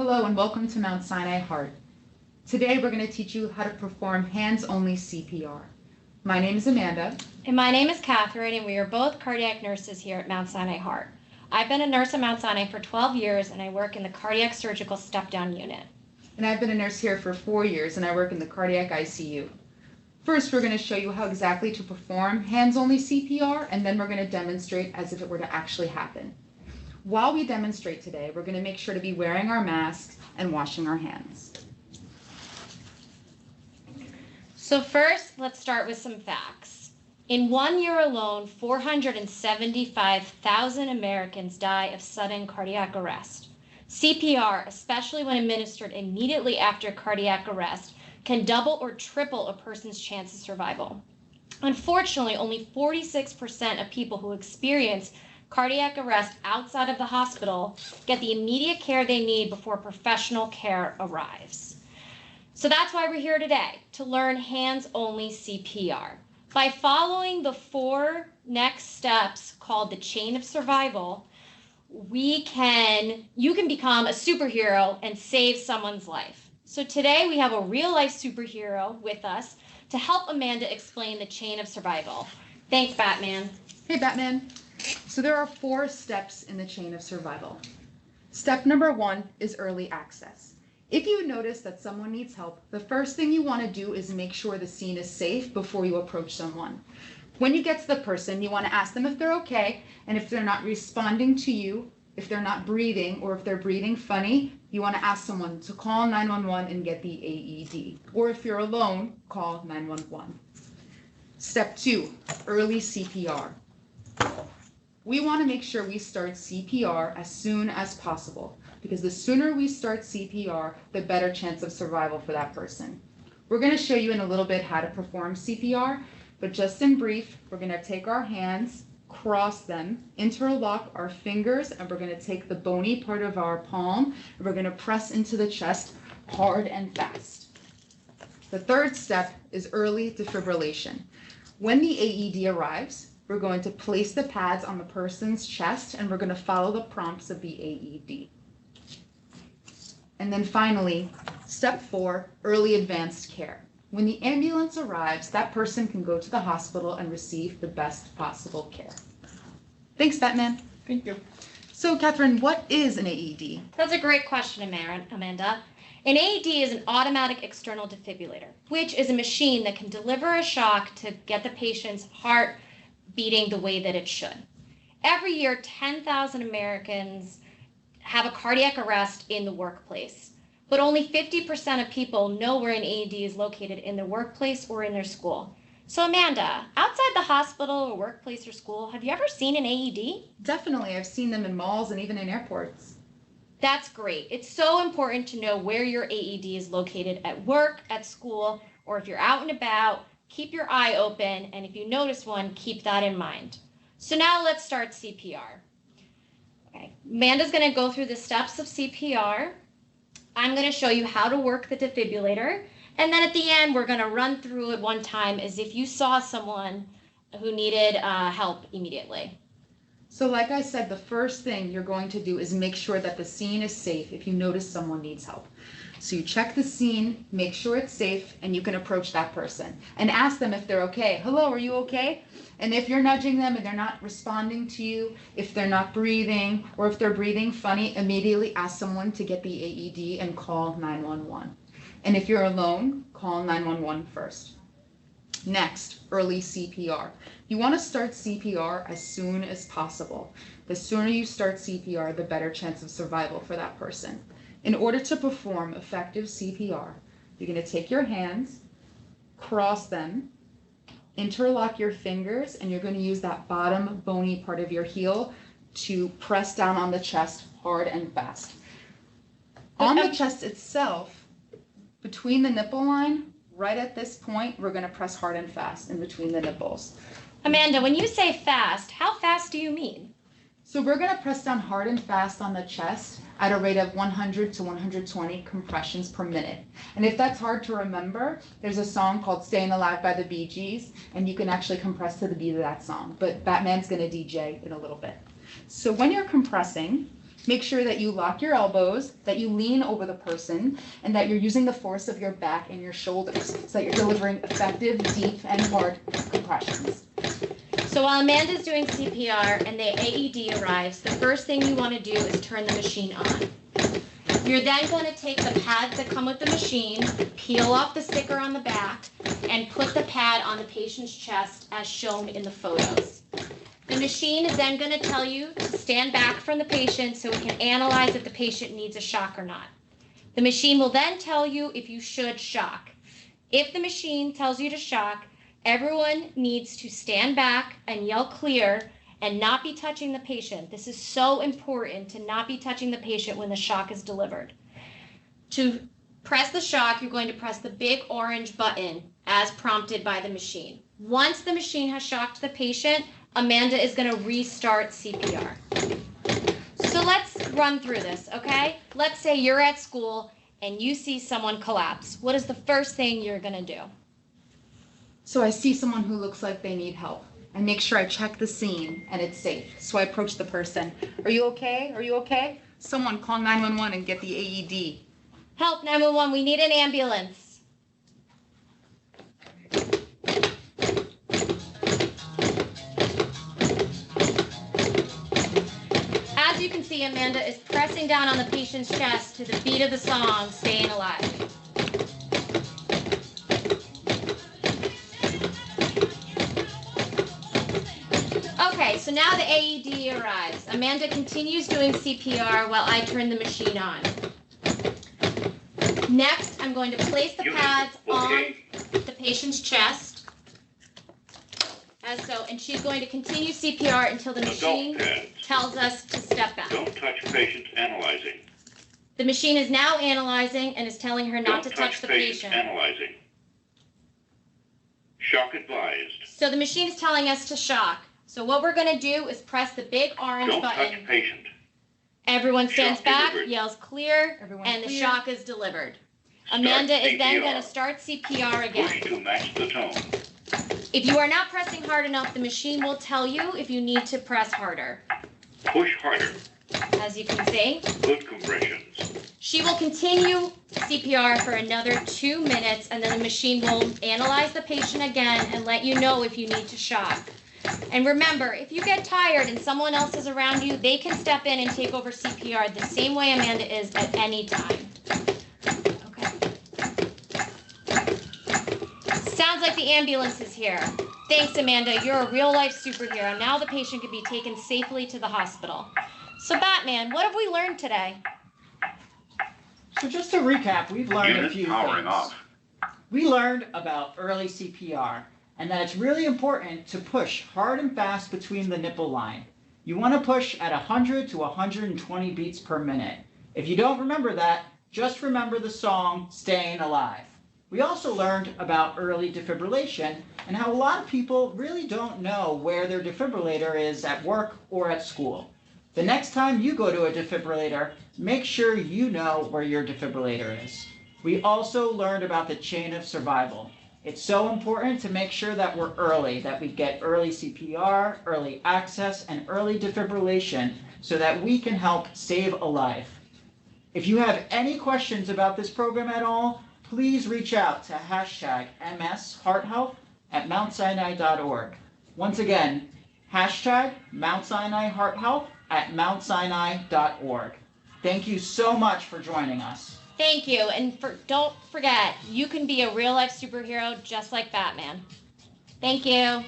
Hello and welcome to Mount Sinai Heart. Today we're going to teach you how to perform hands-only CPR. My name is Amanda. And my name is Catherine, and we are both cardiac nurses here at Mount Sinai Heart. I've been a nurse at Mount Sinai for 12 years, and I work in the cardiac surgical step-down unit. And I've been a nurse here for 4 years, and I work in the cardiac ICU. First, we're going to show you how exactly to perform hands-only CPR, and then we're going to demonstrate as if it were to actually happen. While we demonstrate today, we're going to make sure to be wearing our masks and washing our hands. So first, let's start with some facts. In 1 year alone, 475,000 Americans die of sudden cardiac arrest. CPR, especially when administered immediately after cardiac arrest, can double or triple a person's chance of survival. Unfortunately, only 46% of people who experience cardiac arrest outside of the hospital get the immediate care they need before professional care arrives. So that's why we're here today, to learn hands-only CPR. By following the 4 next steps called the chain of survival, you can become a superhero and save someone's life. So today we have a real-life superhero with us to help Amanda explain the chain of survival. Thanks, Batman. Hey, Batman. So there are 4 steps in the chain of survival. Step number 1 is early access. If you notice that someone needs help, the first thing you want to do is make sure the scene is safe before you approach someone. When you get to the person, you want to ask them if they're okay, and if they're not responding to you, if they're not breathing, or if they're breathing funny, you want to ask someone to call 911 and get the AED. Or if you're alone, call 911. Step 2, early CPR. We want to make sure we start CPR as soon as possible, because the sooner we start CPR, the better chance of survival for that person. We're going to show you in a little bit how to perform CPR, but just in brief, we're going to take our hands, cross them, interlock our fingers, and we're going to take the bony part of our palm, and we're going to press into the chest hard and fast. The third step is early defibrillation. When the AED arrives, we're going to place the pads on the person's chest, and we're going to follow the prompts of the AED. And then finally, step 4, early advanced care. When the ambulance arrives, that person can go to the hospital and receive the best possible care. Thanks, Batman. Thank you. So, Catherine, what is an AED? That's a great question, Amanda. An AED is an automatic external defibrillator, which is a machine that can deliver a shock to get the patient's heart beating the way that it should. Every year, 10,000 Americans have a cardiac arrest in the workplace, but only 50% of people know where an AED is located in their workplace or in their school. So Amanda, outside the hospital or workplace or school, have you ever seen an AED? Definitely. I've seen them in malls and even in airports. That's great. It's so important to know where your AED is located at work, at school, or if you're out and about. Keep your eye open, and if you notice one, keep that in mind. So now let's start CPR. Okay. Amanda's going to go through the steps of CPR. I'm going to show you how to work the defibrillator, and then at the end, we're going to run through it one time as if you saw someone who needed help immediately. So like I said, the first thing you're going to do is make sure that the scene is safe if you notice someone needs help. So you check the scene, make sure it's safe, and you can approach that person and ask them if they're okay. Hello, are you okay? And if you're nudging them and they're not responding to you, if they're not breathing, or if they're breathing funny, immediately ask someone to get the AED and call 911. And if you're alone, call 911 first. Next, early CPR. You want to start CPR as soon as possible. The sooner you start CPR, the better chance of survival for that person. In order to perform effective CPR, you're going to take your hands, cross them, interlock your fingers, and you're going to use that bottom bony part of your heel to press down on the chest hard and fast. On the chest itself, between the nipple line, right at this point, we're going to press hard and fast in between the nipples. Amanda, when you say fast, how fast do you mean? So we're going to press down hard and fast on the chest at a rate of 100 to 120 compressions per minute. And if that's hard to remember, there's a song called Staying Alive by the Bee Gees, and you can actually compress to the beat of that song. But Batman's going to DJ in a little bit. So when you're compressing, Make sure that you lock your elbows, that you lean over the person, and that you're using the force of your back and your shoulders so that you're delivering effective, deep, and hard compressions. So while Amanda's doing CPR and the AED arrives, the first thing you want to do is turn the machine on. You're then going to take the pads that come with the machine, peel off the sticker on the back, and put the pad on the patient's chest as shown in the photos. The machine is then going to tell you to stand back from the patient so it can analyze if the patient needs a shock or not. The machine will then tell you if you should shock. If the machine tells you to shock, everyone needs to stand back and yell clear and not be touching the patient. This is so important to not be touching the patient when the shock is delivered. To press the shock, you're going to press the big orange button as prompted by the machine. Once the machine has shocked the patient, Amanda is going to restart CPR. So let's run through this, okay? Let's say you're at school and you see someone collapse. What is the first thing you're going to do? So I see someone who looks like they need help. I make sure I check the scene and it's safe. So I approach the person. Are you okay? Are you okay? Someone call 911 and get the AED. Help 911, we need an ambulance. As you can see, Amanda is pressing down on the patient's chest to the beat of the song, Staying Alive. Okay, so now the AED arrives. Amanda continues doing CPR while I turn the machine on. Next, I'm going to place the pads on the patient's chest, as so, and she's going to continue CPR until the machine tells us to step back. Don't touch patients analyzing. The machine is now analyzing and is telling her not to touch the patient. Analyzing. Shock advised. So the machine is telling us to shock. So what we're going to do is press the big orange Don't button. touch patient. Everyone stands Shock back, delivered. yells clear, Everyone and the clear. shock is delivered. Amanda is then CPR. going to start CPR again. Push to match the tone. If you are not pressing hard enough, the machine will tell you if you need to press harder. Push harder. As you can see, Good compressions. she will continue CPR for another 2 minutes, and then the machine will analyze the patient again and let you know if you need to shock. And remember, if you get tired and someone else is around you, they can step in and take over CPR the same way Amanda is at any time. Okay. Sounds like the ambulance is here. Thanks, Amanda. You're a real-life superhero. Now the patient can be taken safely to the hospital. So, Batman, what have we learned today? So just to recap, we've learned a Unit few powering things. off. We learned about early CPR and that it's really important to push hard and fast between the nipple line. You want to push at 100 to 120 beats per minute. If you don't remember that, just remember the song Staying Alive. We also learned about early defibrillation and how a lot of people really don't know where their defibrillator is at work or at school. The next time you go to a defibrillator, make sure you know where your defibrillator is. We also learned about the chain of survival. It's so important to make sure that we're early, that we get early CPR, early access, and early defibrillation so that we can help save a life. If you have any questions about this program at all, please reach out to #MSHeartHealth@mountsinai.org. Once again, #MountSinaiHeartHealth@mountsinai.org. Thank you so much for joining us. Thank you, and don't forget, you can be a real-life superhero just like Batman. Thank you.